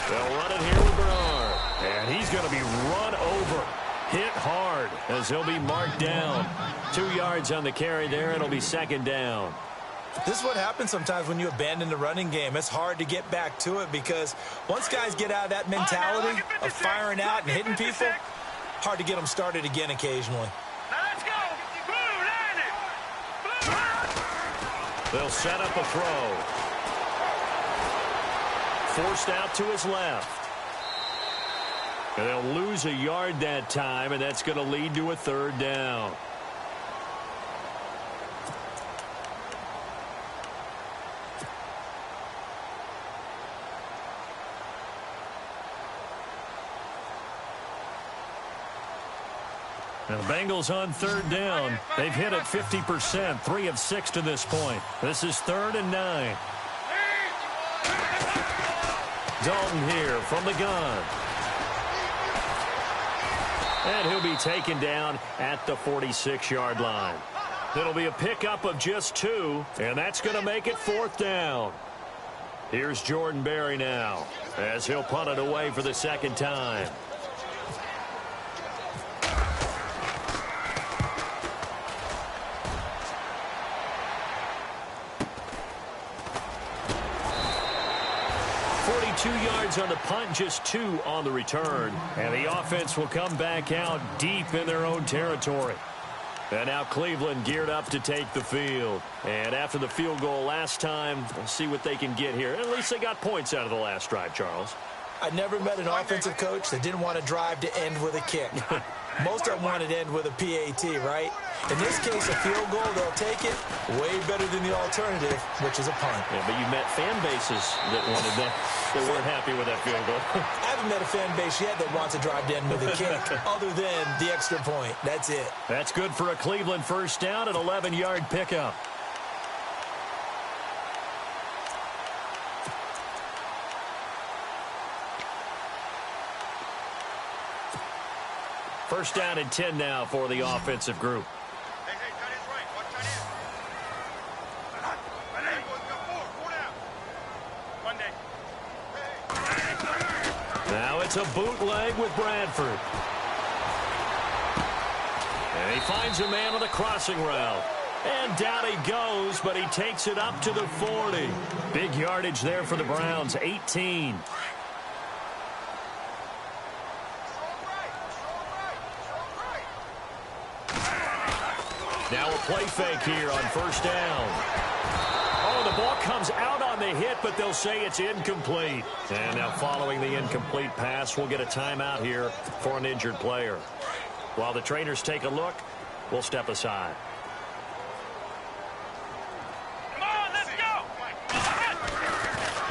They'll run it here with Bernard. And he's going to be run over. Hit hard as he'll be marked down. 2 yards on the carry there. It'll be 2nd down. This is what happens sometimes when you abandon the running game. It's hard to get back to it because once guys get out of that mentality of firing out and hitting people, hard to get them started again occasionally. Let's go. Blue, line it. Blue. They'll set up a throw. Forced out to his left. And they'll lose a yard that time, and that's going to lead to a 3rd down. Now the Bengals on 3rd down. They've hit it 50%, 3 of 6 to this point. This is 3rd and 9. Dalton here from the gun. And he'll be taken down at the 46-yard line. It'll be a pickup of just 2, and that's going to make it 4th down. Here's Jordan Berry now as he'll punt it away for the 2nd time. Yards on the punt, just 2 on the return. And the offense will come back out deep in their own territory. And now Cleveland geared up to take the field. And after the field goal last time, we'll see what they can get here. At least they got points out of the last drive, Charles. I never met an offensive coach that didn't want to drive to end with a kick. Most of them wanted to end with a PAT, right? In this case, a field goal, they'll take it way better than the alternative, which is a punt. Yeah, but you met fan bases that wanted that, that weren't happy with that field goal. I haven't met a fan base yet that wants to drive to end with a kick, other than the extra point. That's it. That's good for a Cleveland first down, an 11-yard pickup. First down and 10 now for the offensive group. Hey, tight end's right. Watch tight end. Hey, boys, got 4 down. Monday. Now it's a bootleg with Bradford. And he finds a man on the crossing route. And down he goes, but he takes it up to the 40. Big yardage there for the Browns, 18. Now a play fake here on first down. Oh, the ball comes out on the hit, but they'll say it's incomplete. And now following the incomplete pass, we'll get a timeout here for an injured player. While the trainers take a look, we'll step aside. Come on, let's go.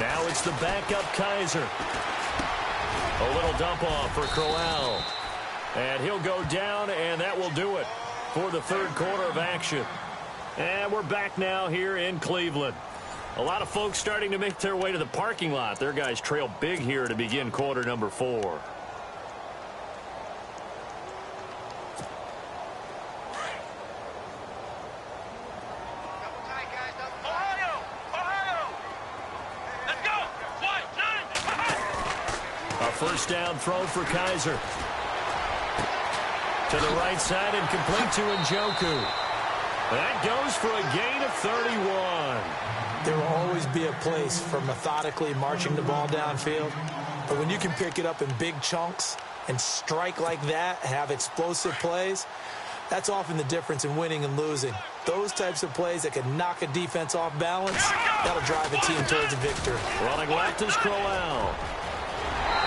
Now it's the backup Kaiser. A little dump off for Crowell. And he'll go down, and that will do it for the 3rd quarter of action. And we're back now here in Cleveland. A lot of folks starting to make their way to the parking lot. Their guys trail big here to begin quarter number 4. Ohio! Let's go! 1, 9! A first down throw for Kaiser. To the right side and complete to Njoku. That goes for a gain of 31. There will always be a place for methodically marching the ball downfield. But when you can pick it up in big chunks and strike like that, have explosive plays, that's often the difference in winning and losing. Those types of plays that can knock a defense off balance, that'll drive a team towards a victory. Running left is Crowell.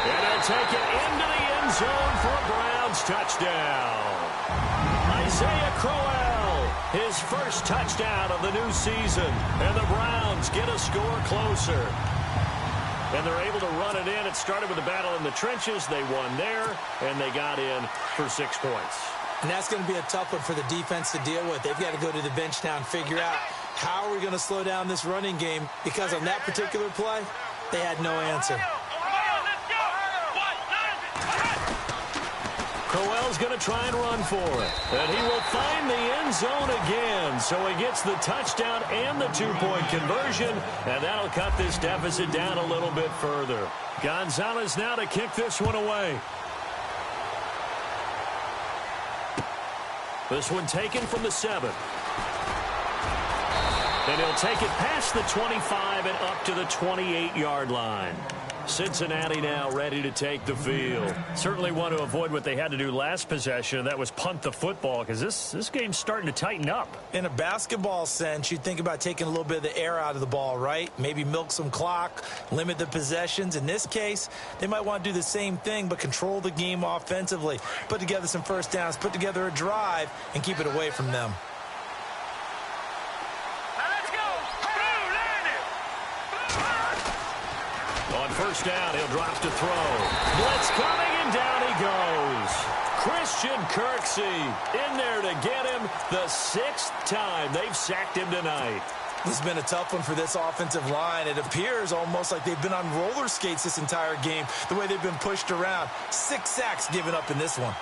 And they'll take it into the end zone for a Browns touchdown. Isaiah Crowell, his first touchdown of the new season. And the Browns get a score closer. And they're able to run it in. It started with a battle in the trenches. They won there, and they got in for 6 points. And that's going to be a tough one for the defense to deal with. They've got to go to the bench now and figure out how are we going to slow down this running game, because on that particular play, they had no answer. Crowell's going to try and run for it. And he will find the end zone again. So he gets the touchdown and the 2-point conversion. And that'll cut this deficit down a little bit further. Gonzalez now to kick this one away. This one taken from the 7. And he'll take it past the 25 and up to the 28-yard line. Cincinnati now ready to take the field. Certainly want to avoid what they had to do last possession, and that was punt the football, because this game's starting to tighten up. In a basketball sense, you think about taking a little bit of the air out of the ball, right? Maybe milk some clock, limit the possessions. In this case, they might want to do the same thing, but control the game offensively. Put together some first downs, put together a drive, and keep it away from them. On first down, he'll drop to throw. Blitz coming, and down he goes. Christian Kirksey in there to get him the 6th time they've sacked him tonight. This has been a tough one for this offensive line. It appears almost like they've been on roller skates this entire game, the way they've been pushed around. 6 sacks given up in this one.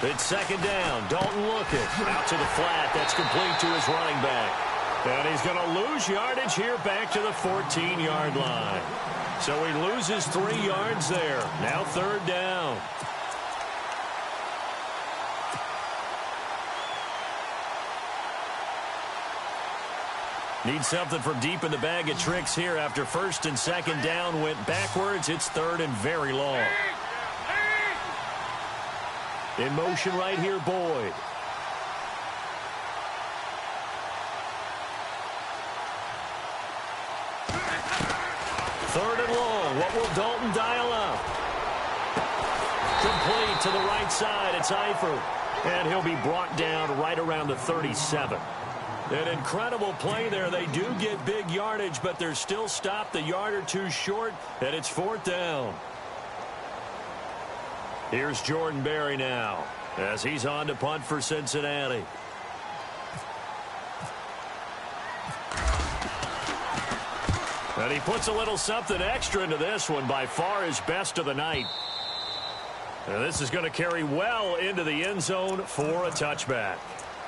It's second down. Dalton Lockett out to the flat. That's complete to his running back. And he's going to lose yardage here back to the 14-yard line. So he loses 3 yards there. Now third down. Need something from deep in the bag of tricks here after first and second down went backwards. It's third and very long. In motion right here, Boyd. Third and long. What will Dalton dial up? Complete to the right side. It's Eifert. And he'll be brought down right around the 37. An incredible play there. They do get big yardage, but they're still stopped a yard or two short, and it's fourth down. Here's Jordan Berry now as he's on to punt for Cincinnati. And he puts a little something extra into this one, by far his best of the night. And this is going to carry well into the end zone for a touchback.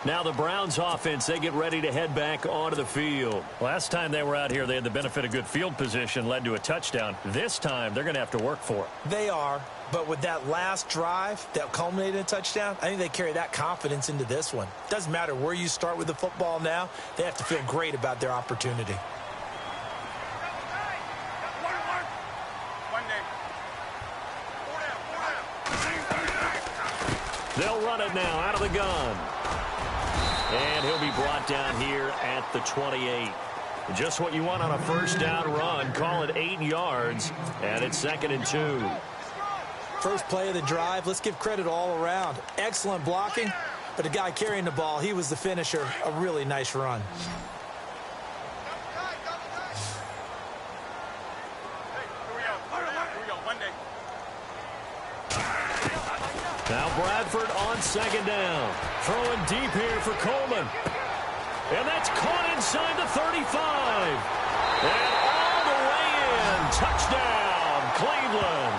Now the Browns offense, they get ready to head back onto the field. Last time they were out here, they had the benefit of good field position, led to a touchdown. This time, they're going to have to work for it. They are, but with that last drive that culminated in a touchdown, I think they carry that confidence into this one. Doesn't matter where you start with the football now, they have to feel great about their opportunity. They'll run it now out of the gun. And he'll be brought down here at the 28. Just what you want on a first down run. Call it 8 yards, and it's 2nd and 2. First play of the drive, let's give credit all around. Excellent blocking, but the guy carrying the ball, he was the finisher. A really nice run. Now Bradford on second down. Throwing deep here for Coleman. And that's caught inside the 35. And all the way in. Touchdown, Cleveland.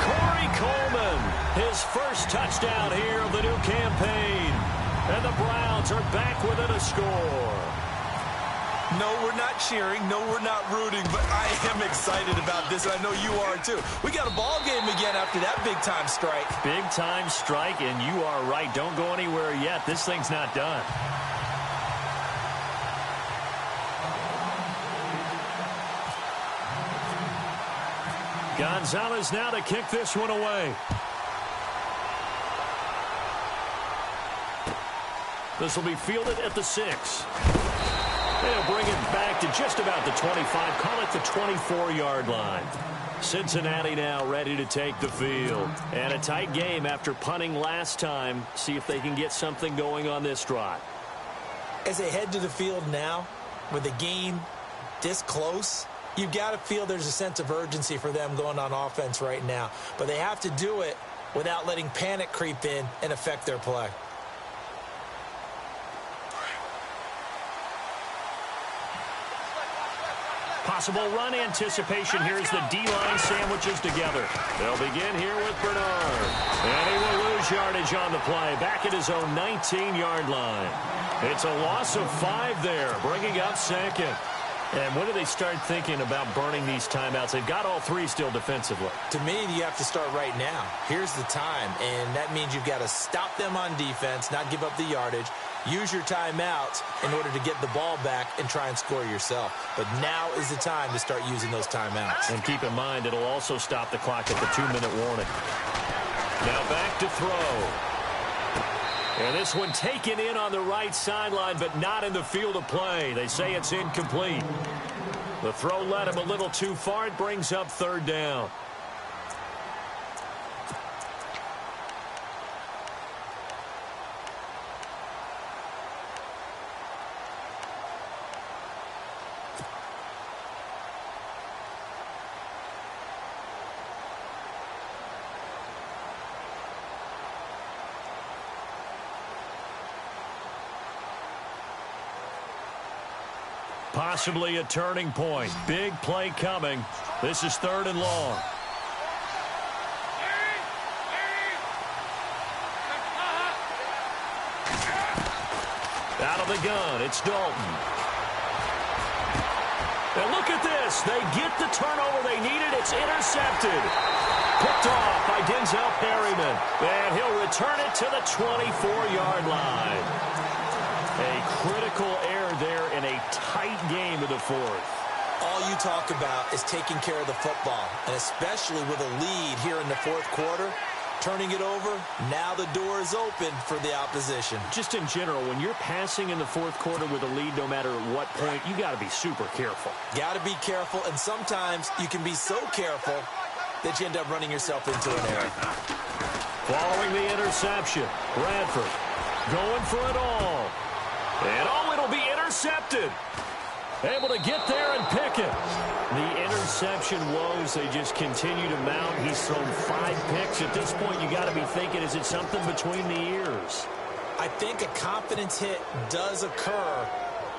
Corey Coleman, his first touchdown here of the new campaign. And the Browns are back within a score. No, we're not cheering. No, we're not rooting, but I am excited about this, and I know you are too. We got a ball game again after that big-time strike. Big-time strike, and you are right. Don't go anywhere yet. This thing's not done. Gonzalez now to kick this one away. This will be fielded at the 6. They'll bring it back to just about the 25. Call it the 24-yard line. Cincinnati now ready to take the field. And a tight game after punting last time. See if they can get something going on this drive. As they head to the field now, with the game this close, you've got to feel there's a sense of urgency for them going on offense right now. But they have to do it without letting panic creep in and affect their play. Possible run anticipation. Here's the D-line sandwiches together. They'll begin here with Bernard. And he will lose yardage on the play. Back at his own 19-yard line. It's a loss of 5 there, bringing up second. And when do they start thinking about burning these timeouts? They've got all 3 still defensively. To me, you have to start right now. Here's the time, and that means you've got to stop them on defense, not give up the yardage. Use your timeouts in order to get the ball back and try and score yourself. But now is the time to start using those timeouts. And keep in mind, it'll also stop the clock at the 2-minute warning. Now back to throw. And this one taken in on the right sideline, but not in the field of play. They say it's incomplete. The throw led him a little too far. It brings up 3rd down. Possibly a turning point. Big play coming. This is 3rd and long. Out of the gun, it's Dalton. And look at this. They get the turnover they needed. It's intercepted. Picked off by Denzel Perryman. And he'll return it to the 24-yard line. A critical error there in a tight game of the 4th. All you talk about is taking care of the football, and especially with a lead here in the 4th quarter, turning it over, now the door is open for the opposition. Just in general, when you're passing in the 4th quarter with a lead, no matter at what point, you got to be super careful. Got to be careful, and sometimes you can be so careful that you end up running yourself into an error. Following the interception, Bradford going for it all. And it'll be intercepted. Able to get there and pick it. The interception woes, they just continue to mount. He's thrown 5 picks. At this point, you got to be thinking, is it something between the ears? I think a confidence hit does occur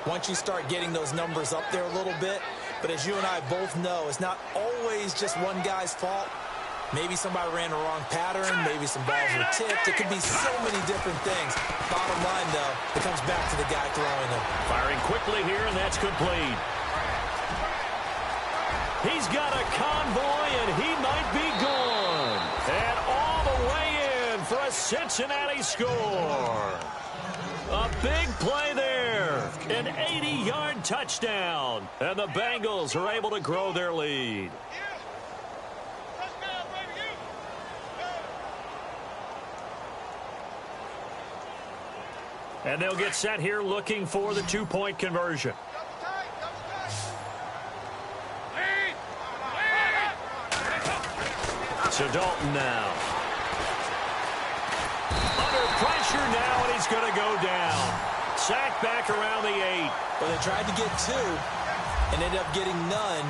once you start getting those numbers up there a little bit. But as you and I both know, it's not always just one guy's fault. Maybe somebody ran the wrong pattern. Maybe some balls were tipped. It could be so many different things. Bottom line, though, it comes back to the guy throwing them. Firing quickly here, and that's complete. He's got a convoy, and he might be gone. And all the way in for a Cincinnati score. A big play there. An 80-yard touchdown. And the Bengals are able to grow their lead. And they'll get set here looking for the 2-point conversion. So Dalton now. Under pressure now, and he's going to go down. Sacked back around the 8. Well, they tried to get 2 and ended up getting none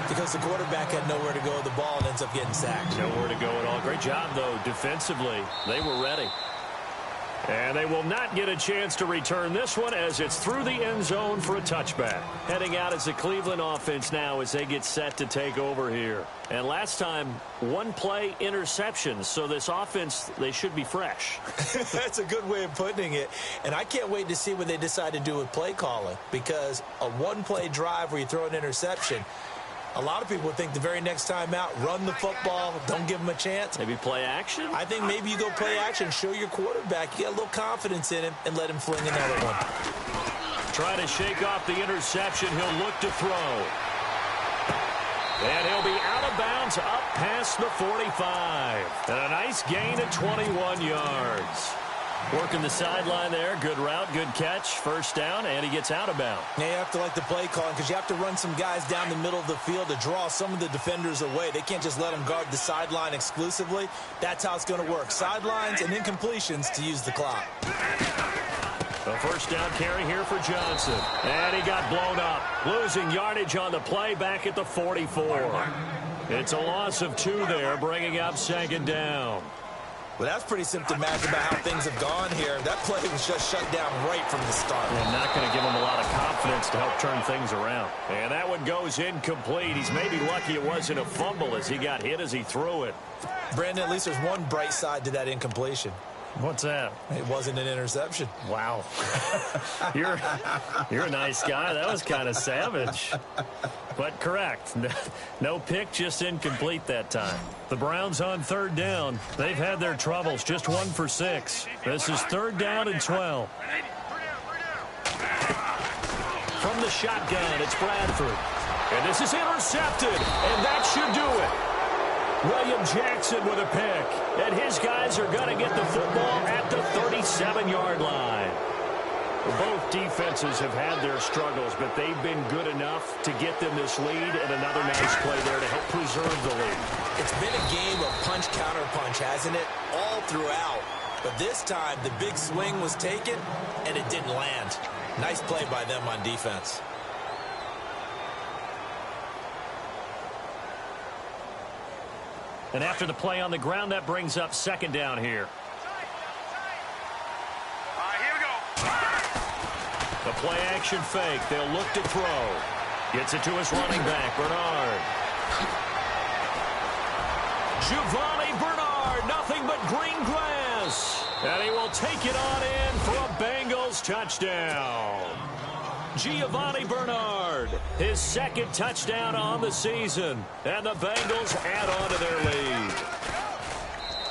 because the quarterback had nowhere to go with the ball and ends up getting sacked. Nowhere to go at all. Great job, though, defensively. They were ready. And they will not get a chance to return this one as it's through the end zone for a touchback. Heading out as the Cleveland offense now as they get set to take over here. And last time, 1-play interceptions. So this offense, they should be fresh. That's a good way of putting it. And I can't wait to see what they decide to do with play calling. Because a 1-play drive where you throw an interception, a lot of people think the very next time out, run the football, don't give them a chance. Maybe play action? I think maybe you go play action, show your quarterback, you got a little confidence in him, and let him fling another one. Try to shake off the interception. He'll look to throw. And he'll be out of bounds up past the 45. And a nice gain at 21 yards. Working the sideline there. Good route, good catch. First down, and he gets out of bounds. Yeah, you have to like the play calling because you have to run some guys down the middle of the field to draw some of the defenders away. They can't just let them guard the sideline exclusively. That's how it's going to work. Sidelines and incompletions to use the clock. A first down carry here for Johnson. And he got blown up. Losing yardage on the play back at the 44. It's a loss of 2 there, bringing up second down. Well, that's pretty symptomatic about how things have gone here. That play was just shut down right from the start. And not going to give him a lot of confidence to help turn things around. And that one goes incomplete. He's maybe lucky it wasn't a fumble as he got hit as he threw it. Brandon, at least there's one bright side to that incompletion. What's that? It wasn't an interception. Wow. You're a nice guy. That was kind of savage. But correct. No pick, just incomplete that time. The Browns on third down. They've had their troubles. Just 1 for 6. This is third down and 12. From the shotgun, it's Bradford. And this is intercepted. And that should do it. William Jackson with a pick. And his guys are going to get the football at the 37-yard line. Both defenses have had their struggles, but they've been good enough to get them this lead, and another nice play there to help preserve the lead. It's been a game of punch-counter-punch, hasn't it? All throughout. But this time, the big swing was taken, and it didn't land. Nice play by them on defense. And after the play on the ground, that brings up second down here. Here we go. The play action fake. They'll look to throw. Gets it to his running back, Bernard. Giovanni Bernard, nothing but green grass. And he will take it on in for a Bengals touchdown. Giovanni Bernard, his second touchdown on the season. And the Bengals add on to their lead.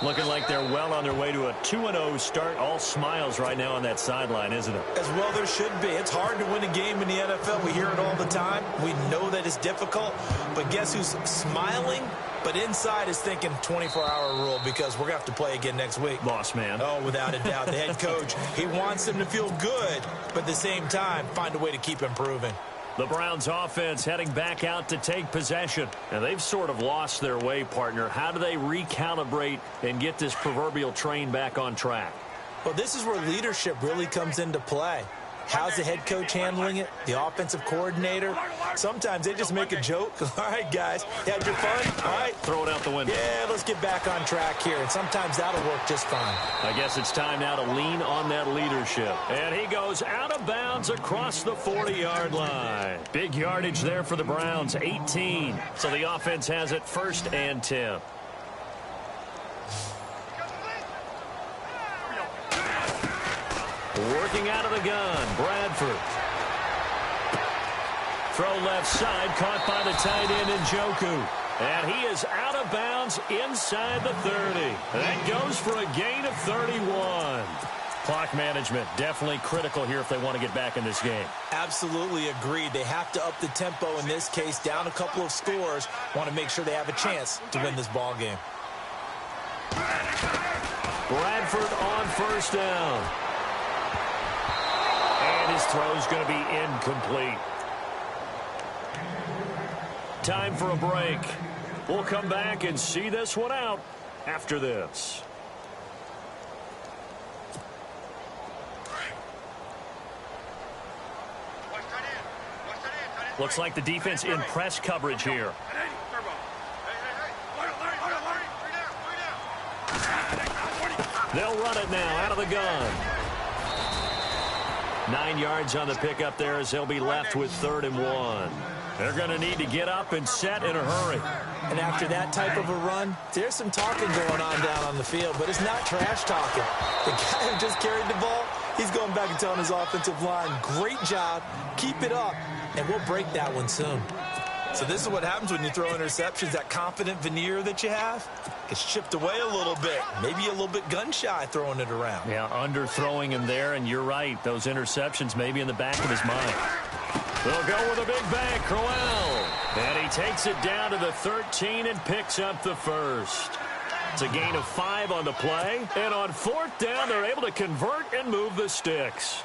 Looking like they're well on their way to a 2-0 start. All smiles right now on that sideline, isn't it? As well there should be. It's hard to win a game in the NFL. We hear it all the time. We know that it's difficult. But guess who's smiling? But inside is thinking 24-hour rule because we're going to have to play again next week. Boss man. Oh, without a doubt. The head coach, he wants them to feel good, but at the same time, find a way to keep improving. The Browns offense heading back out to take possession. And they've sort of lost their way, partner. How do they recalibrate and get this proverbial train back on track? Well, this is where leadership really comes into play. How's the head coach handling it? The offensive coordinator? Sometimes they just make a joke. All right, guys, you had your fun? All right. Throw it out the window. Yeah, let's get back on track here. And sometimes that'll work just fine. I guess it's time now to lean on that leadership. And he goes out of bounds across the 40-yard line. Big yardage there for the Browns, 18. So the offense has it 1st and 10. Working out of the gun, Bradford. Throw left side, caught by the tight end Njoku. And he is out of bounds inside the 30. That goes for a gain of 31. Clock management definitely critical here if they want to get back in this game. Absolutely agreed. They have to up the tempo in this case, down a couple of scores. Want to make sure they have a chance to win this ball game. Bradford on first down. And his throw is going to be incomplete. Time for a break. We'll come back and see this one out after this. Looks like the defense in press coverage here. They'll run it now out of the gun. 9 yards on the pickup there as they'll be left with 3rd and 1. They're going to need to get up and set in a hurry. And after that type of a run, there's some talking going on down on the field, but it's not trash talking. The guy who just carried the ball, he's going back and telling his offensive line, great job, keep it up, and we'll break that one soon. So this is what happens when you throw interceptions. That confident veneer that you have gets chipped away a little bit. Maybe a little bit gun-shy throwing it around. Yeah, underthrowing him there, and you're right. Those interceptions may be in the back of his mind. They'll go with a big bang, Crowell. And he takes it down to the 13 and picks up the first. It's a gain of 5 on the play. And on 4th down, they're able to convert and move the sticks.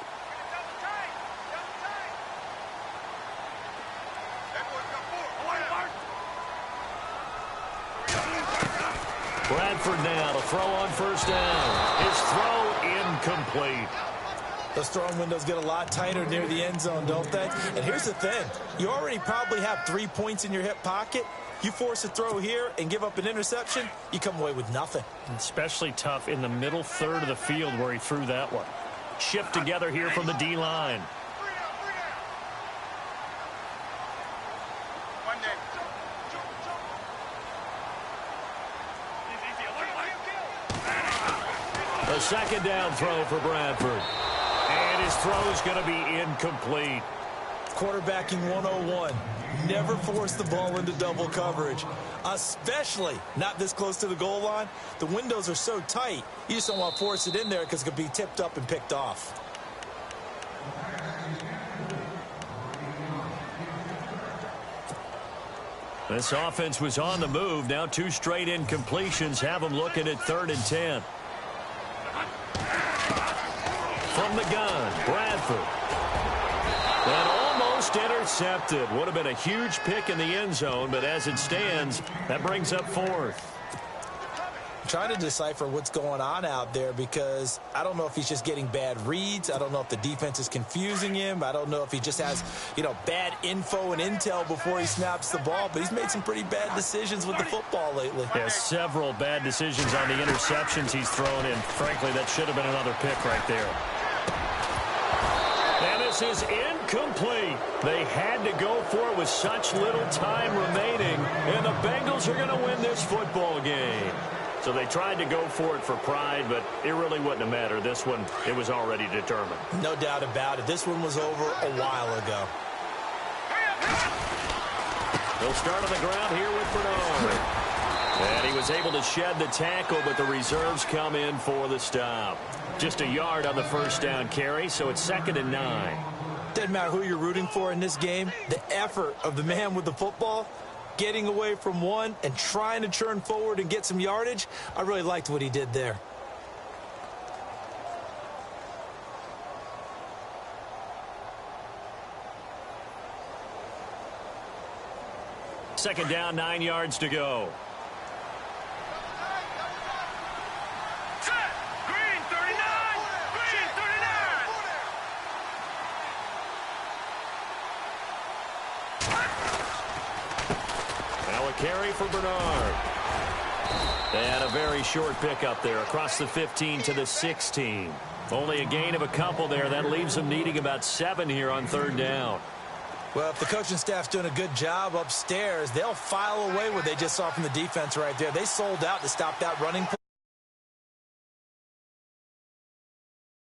Bradford now to throw on 1st down. His throw incomplete. Those throwing windows get a lot tighter near the end zone, don't they? And here's the thing. You already probably have 3 points in your hip pocket. You force a throw here and give up an interception, you come away with nothing. Especially tough in the middle third of the field where he threw that one. Shift together here from the D-line. A 2nd down throw for Bradford. And his throw is going to be incomplete. Quarterbacking 101. Never force the ball into double coverage, especially not this close to the goal line. The windows are so tight, you just don't want to force it in there because it could be tipped up and picked off. This offense was on the move. Now 2 straight incompletions have them looking at 3rd and 10. From the gun, Bradford. And almost intercepted. Would have been a huge pick in the end zone, but as it stands, that brings up 4th. I'm trying to decipher what's going on out there because I don't know if he's just getting bad reads. I don't know if the defense is confusing him. I don't know if he just has, bad info and intel before he snaps the ball, but he's made some pretty bad decisions with the football lately. Yeah, several bad decisions on the interceptions he's thrown in. Frankly, that should have been another pick right there. And this is incomplete. They had to go for it with such little time remaining, and the Bengals are going to win this football game. So they tried to go for it for pride, but it really wouldn't have mattered. This one, it was already determined. No doubt about it. This one was over a while ago. They'll start on the ground here with Bernard. And he was able to shed the tackle, but the reserves come in for the stop. Just a yard on the 1st down carry, so it's 2nd and 9. Doesn't matter who you're rooting for in this game. The effort of the man with the football, getting away from one and trying to turn forward and get some yardage, I really liked what he did there. Second down, 9 yards to go. Green 39! Green 39! Now a carry for Bernard. And a very short pickup there across the 15 to the 16. Only a gain of a couple there. That leaves them needing about 7 here on 3rd down. Well, if the coaching staff's doing a good job upstairs, they'll file away what they just saw from the defense right there. They sold out to stop that running play.